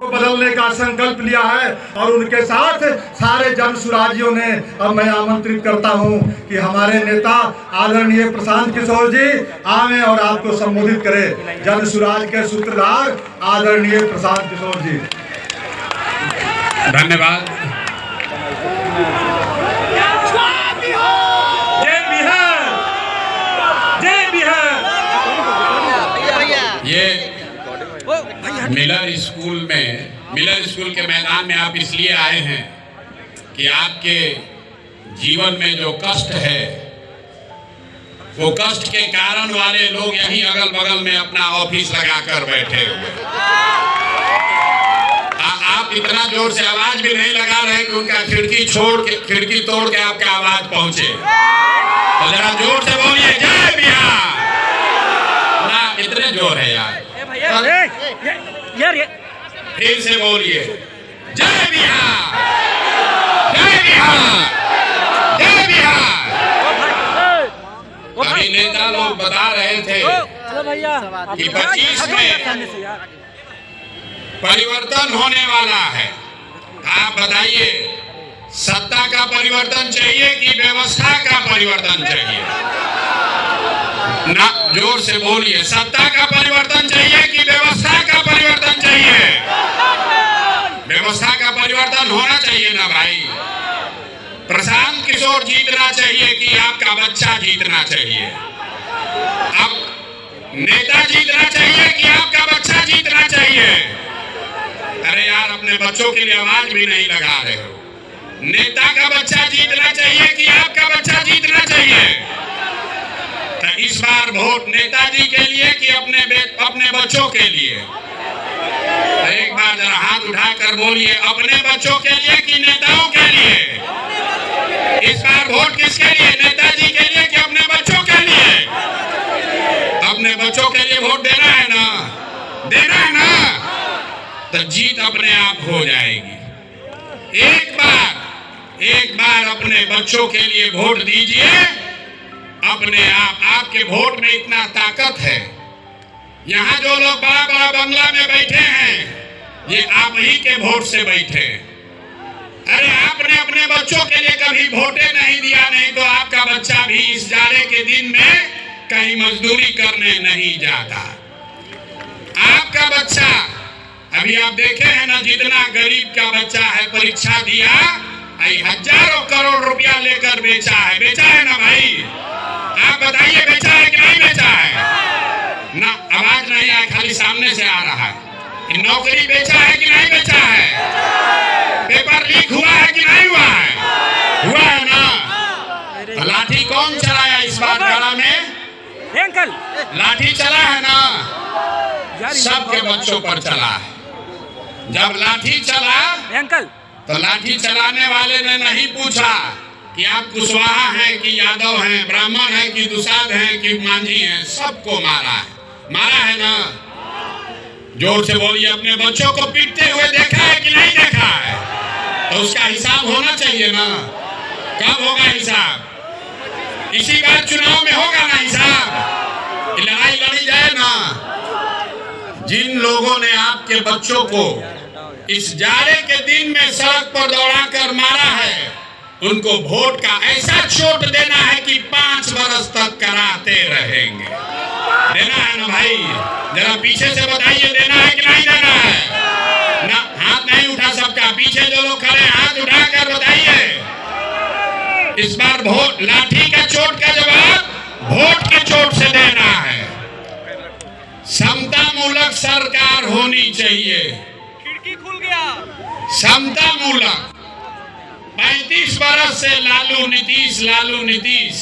बदलने का संकल्प लिया है और उनके साथ सारे जन सुराजियों ने। अब मैं आमंत्रित करता हूं कि हमारे नेता आदरणीय प्रशांत किशोर जी आवे और आपको संबोधित करें। जन सुराज के सूत्रधार आदरणीय प्रशांत किशोर जी। धन्यवाद। जय बिहार, जय बिहार। ये मिलर स्कूल के मैदान में आप इसलिए आए हैं कि आपके जीवन में जो कष्ट है वो कष्ट के कारण वाले लोग यहीं अगल बगल में अपना ऑफिस लगाकर बैठे हुए। आप इतना जोर से आवाज भी नहीं लगा रहे कि उनका खिड़की तोड़ के आपका आवाज पहुंचे। तो जरा जोर से बोलिए जय बिहार। ना इतने जोर है यार। फिर से बोलिए जय बिहार, जय बिहार, जय बिहार। अभी नेता लोग बता रहे थे कि 25 में परिवर्तन होने वाला है। आप बताइए, सत्ता का परिवर्तन चाहिए कि व्यवस्था का परिवर्तन चाहिए? ना, जोर से बोलिए, सत्ता का परिवर्तन चाहिए कि व्यवस्था का परिवर्तन चाहिए? व्यवस्था का परिवर्तन होना चाहिए ना भाई। प्रशांत किशोर जीतना चाहिए कि आपका बच्चा जीतना चाहिए? अब नेता जीतना चाहिए कि आपका बच्चा जीतना चाहिए? अरे यार, अपने बच्चों के लिए आवाज भी नहीं लगा रहे हो। नेता का बच्चा जीतना चाहिए कि आपका बच्चा जीतना चाहिए? तो इस बार वोट नेताजी के लिए कि अपने बच्चों के लिए? तो एक बार जरा हाथ उठाकर बोलिए, अपने बच्चों के लिए कि नेताओं के लिए? इस बार वोट किसके लिए, नेताजी के लिए कि अपने बच्चों के लिए? अपने बच्चों के लिए वोट देना है ना, देना है ना? तो जीत अपने आप हो जाएगी। एक बार अपने बच्चों के लिए वोट दीजिए, अपने आप। आपके वोट में इतना ताकत है। यहाँ जो लोग बड़ा बड़ा बंगला में बैठे हैं, ये आप ही के वोट से बैठे। अरे आपने अपने बच्चों के लिए कभी वोटे नहीं दिया, नहीं तो आपका बच्चा भी इस जाड़े के दिन में कहीं मजदूरी करने नहीं जाता। आपका बच्चा, अभी आप देखे हैं ना, जितना गरीब का बच्चा है परीक्षा दिया, हजारों करोड़ रुपया लेकर बेचा है ना भाई? आप बताइए, बेचा है कि नहीं बेचा है? ना, आवाज नहीं आया, खाली सामने से आ रहा है। नौकरी बेचा है कि नहीं बेचा है? पेपर लीक हुआ है कि नहीं हुआ है? हुआ है ना? लाठी कौन चलाया इस बार गड़ा में? अंकल, लाठी चला है ना? सबके बच्चों पर चला है। जब लाठी चला अंकल, तो लाठी चलाने वाले ने नहीं पूछा कि आप कुशवाहा हैं कि यादव हैं, ब्राह्मण हैं कि दुसाध हैं कि मांझी हैं। सबको मारा है ना? जोर से बोलिए, अपने बच्चों को पीटते हुए देखा है कि नहीं देखा है? तो उसका हिसाब होना चाहिए ना। कब होगा हिसाब? इसी बार चुनाव में होगा ना हिसाब। लड़ाई लड़ी जाए ना। जिन लोगों ने आपके बच्चों को इस जाड़े के दिन में सड़क पर दौड़ाकर मारा है, उनको वोट का ऐसा चोट देना है कि 5 बरस तक कराते रहेंगे। देना है ना भाई? जरा पीछे से बताइए, देना है कि नहीं देना है? ना, हाथ नहीं उठा सबका। पीछे जो लोग खड़े हैं, हाथ उठाकर बताइए। इस बार वोट, लाठी का चोट का जवाब वोट के चोट से देना है। समता मूलक सरकार होनी चाहिए। खिड़की खुल गया। समता मूलक। 35 बरस से लालू नीतीश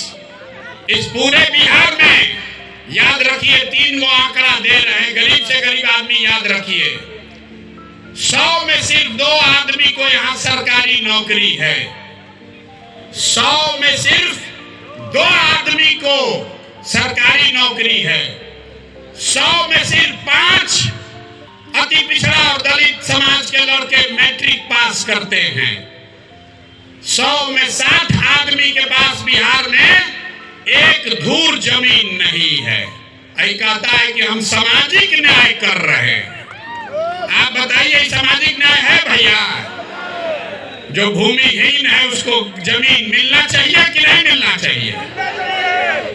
इस पूरे बिहार में, याद रखिए, 3 गो आंकड़ा दे रहे हैं, गरीब से गरीब आदमी याद रखिए। 100 में सिर्फ 2 आदमी को यहाँ सरकारी नौकरी है। 100 में सिर्फ 2 आदमी को सरकारी नौकरी है। 100 में सिर्फ 5 अति पिछड़ा और दलित समाज के लड़के मैट्रिक पास करते हैं। 100 में 60 आदमी के पास बिहार में एक धूर जमीन नहीं है। कहता है कि हम सामाजिक न्याय कर रहे हैं। आप बताइए सामाजिक न्याय है भैया? जो भूमिहीन है उसको जमीन मिलना चाहिए कि नहीं मिलना चाहिए?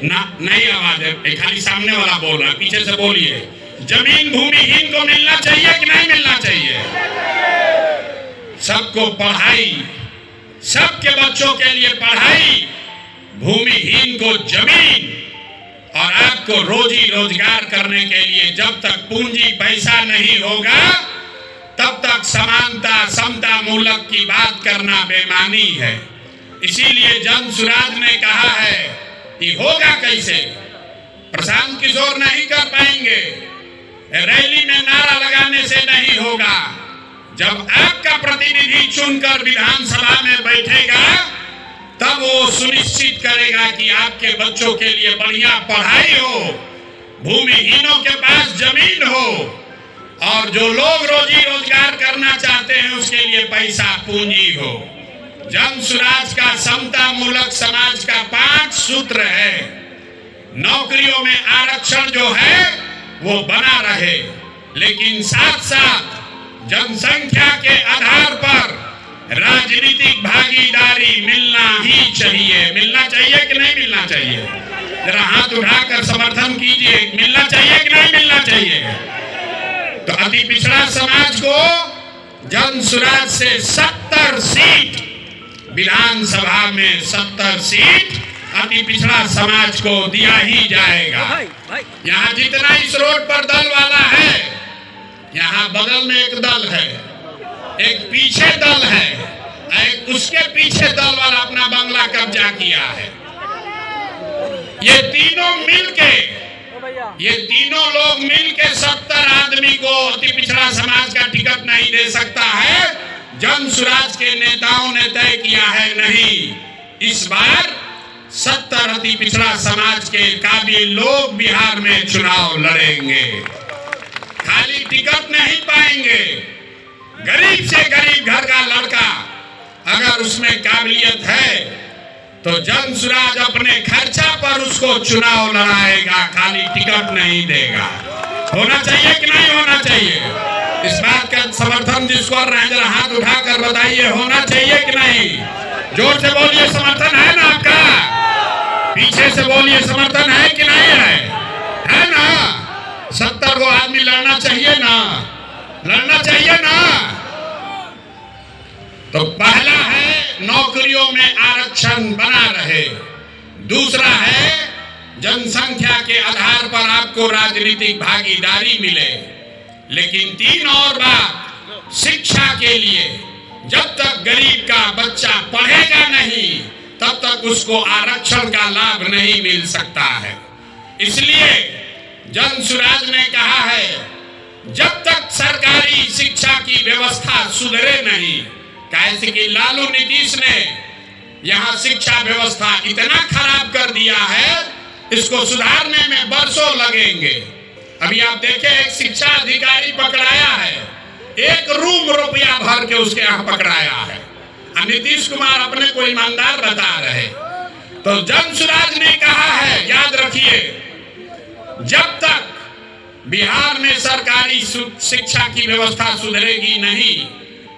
ना, नहीं आवाज है, खाली सामने वाला बोल रहा है, पीछे से बोलिए। जमीन भूमिहीन को मिलना चाहिए कि नहीं मिलना चाहिए? सबको पढ़ाई, सबके बच्चों के लिए पढ़ाई, भूमिहीन को जमीन, और आपको रोजी रोजगार करने के लिए जब तक पूंजी पैसा नहीं होगा तब तक समानता समता मूलक की बात करना बेमानी है। इसीलिए जन सुराज ने कहा है कि होगा कैसे? प्रशांत किशोर नहीं कर पाएंगे, रैली में नारा लगाने से नहीं होगा। जब आपका प्रतिनिधि चुनकर विधानसभा में बैठेगा तब वो सुनिश्चित करेगा कि आपके बच्चों के लिए बढ़िया पढ़ाई हो, भूमिहीनों के पास जमीन हो, और जो लोग रोजी रोजगार करना चाहते हैं उसके लिए पैसा पूंजी हो। जन सुराज का समता मूलक समाज का 5 सूत्र है। नौकरियों में आरक्षण जो है वो बना रहे, लेकिन साथ साथ जनसंख्या के आधार पर राजनीतिक भागीदारी मिलना ही चाहिए। मिलना चाहिए कि नहीं मिलना चाहिए? जरा हाथ उठाकर समर्थन कीजिए, मिलना चाहिए कि नहीं मिलना चाहिए? तो अति पिछड़ा समाज को जन सुराज से 70 सीट, विधानसभा में 70 सीट अति पिछड़ा समाज को दिया ही जाएगा। यहाँ जितना इस रोड पर दल वाला है, यहाँ बगल में एक दल है, एक पीछे दल है, एक उसके पीछे दल वाला अपना बंगला कब्जा किया है। ये तीनों लोग मिलके 70 आदमी को अति पिछड़ा समाज का टिकट नहीं दे सकता है। जन सुराज के नेताओं ने तय किया है नहीं, इस बार 70 अति पिछड़ा समाज के काबिल लोग बिहार में चुनाव लड़ेंगे। खाली टिकट नहीं पाएंगे। गरीब से गरीब घर का लड़का अगर उसमें काबिलियत है तो जन सुराज अपने खर्चा पर उसको चुनाव लड़ाएगा, खाली टिकट नहीं देगा। होना चाहिए कि नहीं होना चाहिए? इस बात का समर्थन जिसको कर रहे हैं जरा हाथ उठाकर बताइए, होना चाहिए कि नहीं? जोर से बोलिए, समर्थन है ना आपका? पीछे से बोलिए, समर्थन है कि नहीं है? है ना? 70 को आदमी लड़ना चाहिए ना? लड़ना चाहिए ना? तो पहला है नौकरियों में आरक्षण बना रहे, दूसरा है जनसंख्या के आधार पर आपको राजनीतिक भागीदारी मिले, लेकिन 3 और बात, शिक्षा के लिए जब तक गरीब का बच्चा पढ़ेगा नहीं तब तक उसको आरक्षण का लाभ नहीं मिल सकता है। इसलिए जन सुराज ने कहा है जब तक सरकारी शिक्षा की व्यवस्था सुधरे नहीं, कैसे कि लालू नीतीश ने यहाँ शिक्षा व्यवस्था इतना खराब कर दिया है, इसको सुधारने में बरसों लगेंगे। अभी आप देखें, एक शिक्षा अधिकारी पकड़ाया है, 1 रूम रुपया भर के उसके यहाँ पकड़ाया है। नीतीश कुमार अपने को ईमानदार बता रहे। तो जन सुराज ने कहा है, याद रखिए, जब तक बिहार में सरकारी शिक्षा की व्यवस्था सुधरेगी नहीं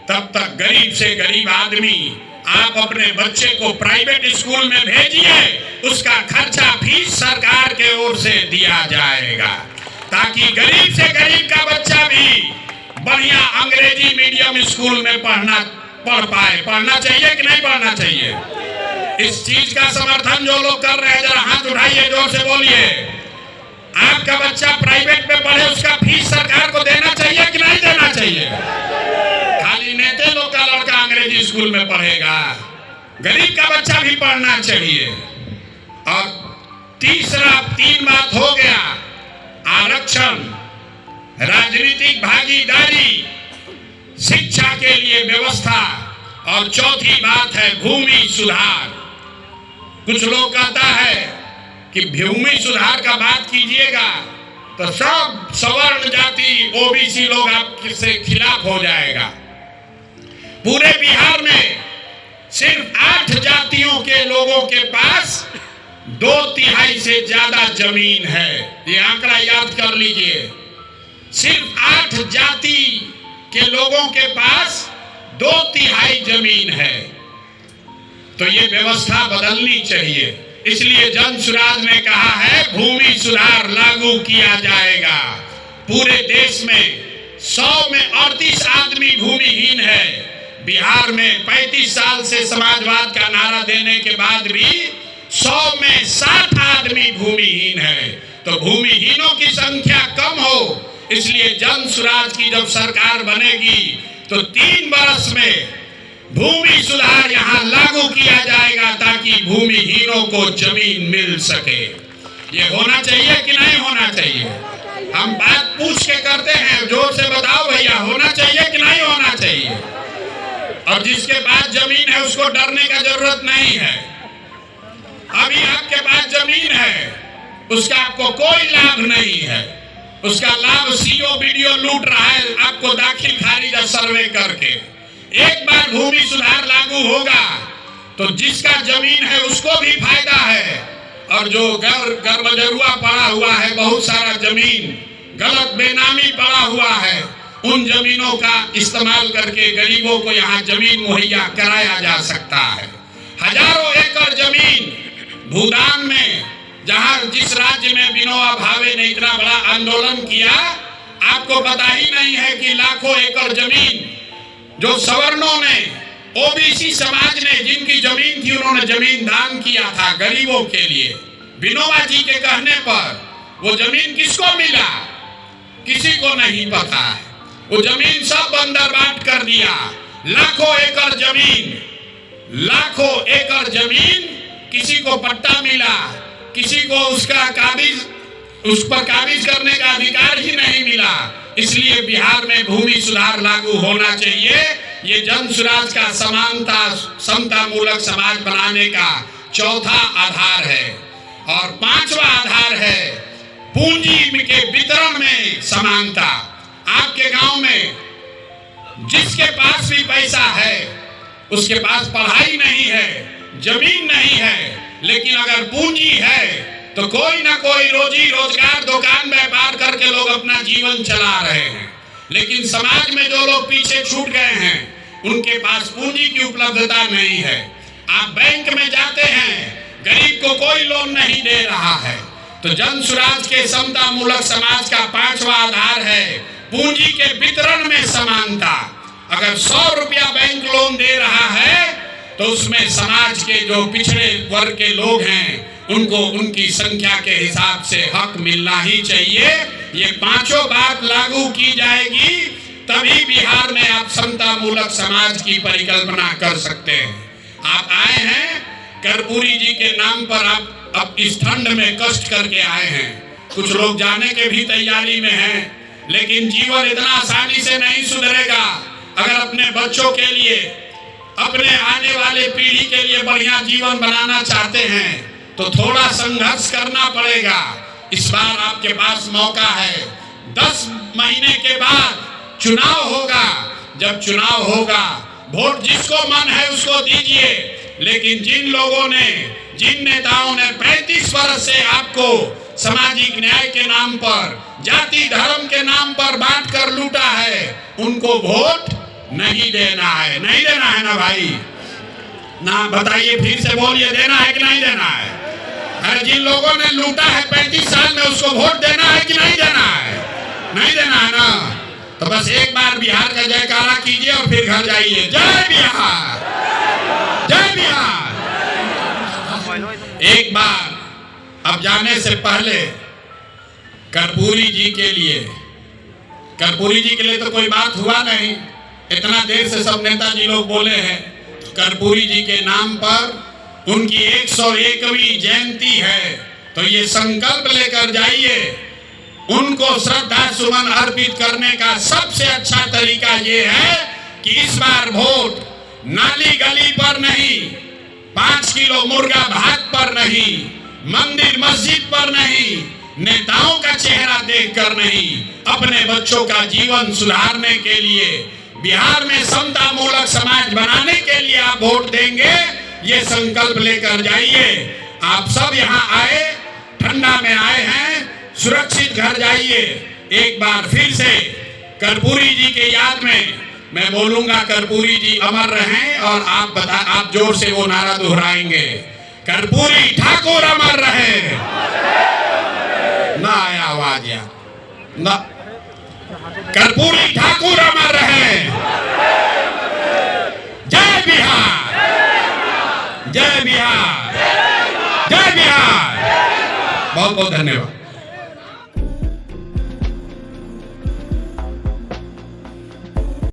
तब तक गरीब से गरीब आदमी आप अपने बच्चे को प्राइवेट स्कूल में भेजिए, उसका खर्चा फीस सरकार के ओर से दिया जाएगा, ताकि गरीब से गरीब का बच्चा भी बढ़िया अंग्रेजी मीडियम स्कूल में पढ़ पाए। पढ़ना चाहिए कि नहीं पढ़ना चाहिए? इस चीज का समर्थन जो लोग कर रहे हैं जरा हाथ उठाइए, जोर से बोलिए। आपका बच्चा प्राइवेट में पढ़े, उसका फीस सरकार को देना चाहिए कि नहीं देना चाहिए? खाली नेता लोग का लड़का अंग्रेजी स्कूल में पढ़ेगा, गरीब का बच्चा भी पढ़ना चाहिए। और तीसरा 3 बात हो गया, आरक्षण, राजनीतिक भागीदारी, शिक्षा के लिए व्यवस्था, और चौथी बात है भूमि सुधार। कुछ लोग कहता है कि भूमि सुधार का बात कीजिएगा तो सब सवर्ण जाति ओबीसी लोग आपसे खिलाफ हो जाएगा। पूरे बिहार में सिर्फ 8 जातियों के लोगों के पास 2/3 से ज्यादा जमीन है। ये आंकड़ा याद कर लीजिए। सिर्फ 8 जाति कि लोगों के पास 2/3 जमीन है, तो ये व्यवस्था बदलनी चाहिए। इसलिए जन सुराज ने कहा है भूमि सुधार लागू किया जाएगा। पूरे देश में 100 में 38 आदमी भूमिहीन है। बिहार में 35 साल से समाजवाद का नारा देने के बाद भी 100 में 60 आदमी भूमिहीन है। तो भूमिहीनों की संख्या कम हो, इसलिए जन सुराज की जब सरकार बनेगी तो 3 वर्ष में भूमि सुधार यहाँ लागू किया जाएगा ताकि भूमिहीनों को जमीन मिल सके। ये होना चाहिए कि नहीं होना चाहिए? हम बात पूछ के करते हैं, जोर से बताओ भैया, होना चाहिए कि नहीं होना चाहिए? और जिसके पास जमीन है उसको डरने का जरूरत नहीं है। अभी आपके पास जमीन है, उसका आपको कोई लाभ नहीं है। उसका लाभ सीओ वीडियो लूट रहा है आपको दाखिल खारिज सर्वे करके। एक बार भूमि सुधार लागू होगा तो जिसका जमीन है उसको भी फायदा है, और जो गर्भजरुआ पड़ा हुआ है, बहुत सारा जमीन गलत बेनामी पड़ा हुआ है, उन जमीनों का इस्तेमाल करके गरीबों को यहाँ जमीन मुहैया कराया जा सकता है। हजारों एकड़ जमीन भूदान में, जहाँ जिस राज्य में विनोबा भावे ने इतना बड़ा आंदोलन किया, आपको पता ही नहीं है कि लाखों एकड़ जमीन जो सवर्णों ने, ओबीसी समाज ने जिनकी जमीन थी, उन्होंने जमीन दान किया था गरीबों के लिए। विनोबा जी के कहने पर वो जमीन किसको मिला किसी को नहीं पता है। वो जमीन सब बंदर बांट कर दिया। लाखों एकड़ जमीन किसी को पट्टा मिला, किसी को उसका उस पर काबिज करने का अधिकार ही नहीं मिला। इसलिए बिहार में भूमि सुधार लागू होना चाहिए। ये जन सुराज का समानता समता मूलक समाज बनाने का चौथा आधार है। और 5वां आधार है पूंजी के वितरण में समानता। आपके गांव में जिसके पास भी पैसा है, उसके पास पढ़ाई नहीं है, जमीन नहीं है, लेकिन अगर पूंजी है तो कोई ना कोई रोजी रोजगार, दुकान व्यापार करके लोग अपना जीवन चला रहे हैं। लेकिन समाज में जो लोग पीछे छूट गए हैं, उनके पास पूंजी की उपलब्धता नहीं है। आप बैंक में जाते हैं, गरीब को कोई लोन नहीं दे रहा है। तो जन सुराज के समता मूलक समाज का 5वां आधार है पूंजी के वितरण में समानता। अगर 100 रुपया बैंक लोन दे रहा है तो उसमें समाज के जो पिछड़े वर्ग के लोग हैं उनको उनकी संख्या के हिसाब से हक मिलना ही चाहिए। ये 5 बात लागू की जाएगी तभी बिहार में आप समता मूलक समाज की परिकल्पना कर सकते हैं। आप आए हैं कर्पूरी जी के नाम पर, आप अब इस ठंड में कष्ट करके आए हैं। कुछ लोग जाने के भी तैयारी में हैं, लेकिन जीवन इतना आसानी से नहीं सुधरेगा। अगर अपने बच्चों के लिए, अपने आने वाले पीढ़ी के लिए बढ़िया जीवन बनाना चाहते हैं तो थोड़ा संघर्ष करना पड़ेगा। इस बार आपके पास मौका है। 10 महीने के बाद चुनाव होगा। जब चुनाव होगा, वोट जिसको मन है उसको दीजिए, लेकिन जिन नेताओं ने 35 वर्ष से आपको सामाजिक न्याय के नाम पर, जाति धर्म के नाम पर बांट कर लूटा है, उनको वोट नहीं देना है। नहीं देना है ना भाई? ना बताइए, फिर से बोलिए, देना है कि नहीं देना है? अरे जिन लोगों ने लूटा है 35 साल में, उसको वोट देना है कि नहीं देना है? नहीं देना है ना? तो बस एक बार बिहार का जयकारा कीजिए और फिर घर जाइए। जय बिहार, जय बिहार। एक बार अब जाने से पहले कर्पूरी जी के लिए तो कोई बात हुआ नहीं, इतना देर से सब नेताजी लोग बोले हैं। कर्पूरी जी के नाम पर उनकी 101वीं जयंती है, तो ये संकल्प लेकर जाइए। उनको श्रद्धा सुमन अर्पित करने का सबसे अच्छा तरीका ये है कि इस बार वोट नाली गली पर नहीं, 5 किलो मुर्गा भात पर नहीं, मंदिर मस्जिद पर नहीं, नेताओं का चेहरा देखकर नहीं, अपने बच्चों का जीवन सुधारने के लिए, बिहार में समता मूलक समाज बनाने के लिए आप वोट देंगे। ये संकल्प लेकर जाइए। आप सब यहाँ आए, ठंडा में आए हैं, सुरक्षित घर जाइए। एक बार फिर से कर्पूरी जी के याद में मैं बोलूंगा, कर्पूरी जी अमर रहें, और आप जोर से वो नारा दोहराएंगे, कर्पूरी ठाकुर अमर रहे। ना आया आवाज यार, ना, कर्पूरी ठाकुर अमर रहे। जय बिहार, जय बिहार, जय बिहार। बहुत बहुत धन्यवाद।